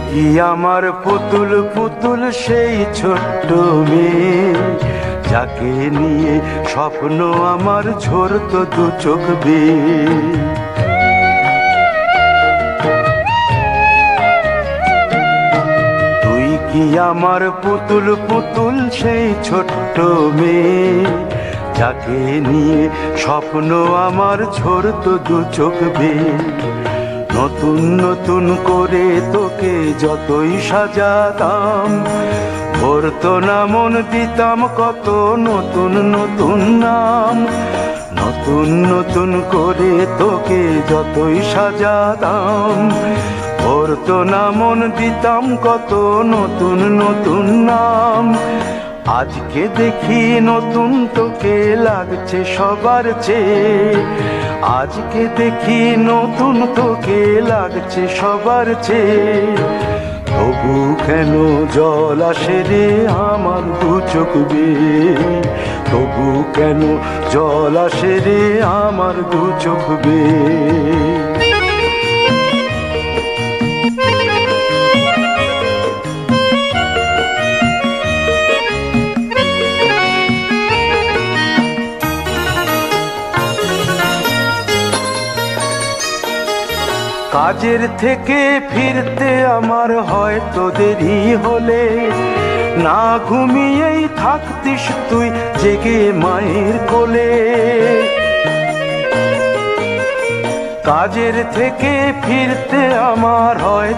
কি আমার পুতুল পুতুল সেই ছোট্ট মেয়ে, যাকে নিয়ে স্বপ্ন আমার ঝরতো দু চোখ বেয়ে। তুই কি আমার পুতুল পুতুল সেই ছোট্ট মেয়ে, যাকে নিয়ে স্বপ্ন আমার ঝরতো দু চোখ বেয়ে। নতুন নতুন করে তোকে যতই সাজাতাম, ভরতো না মন, দিতাম কত নতুন নতুন নাম। নতুন নতুন করে তোকে যতই সাজাতাম, ভরতো না মন, দিতাম কত নতুন নতুন নাম। আজকে দেখি নতুন তোকে লাগছে সবার চেয়ে, আজকে দেখি নতুন তোকে লাগছে সবার চেয়ে। তবু কেন জল আসে রে আমার দু চোখ বেয়ে, তবু কেন জল আসে রে আমার দু চোখ বেয়ে। কাজের থেকে ফিরতে আমার হয়তো দেরি হলে, না ঘুমিয়েই থাকতিস তুই জেগে মায়ের কোলে। কাজের থেকে ফিরতে আমার হয়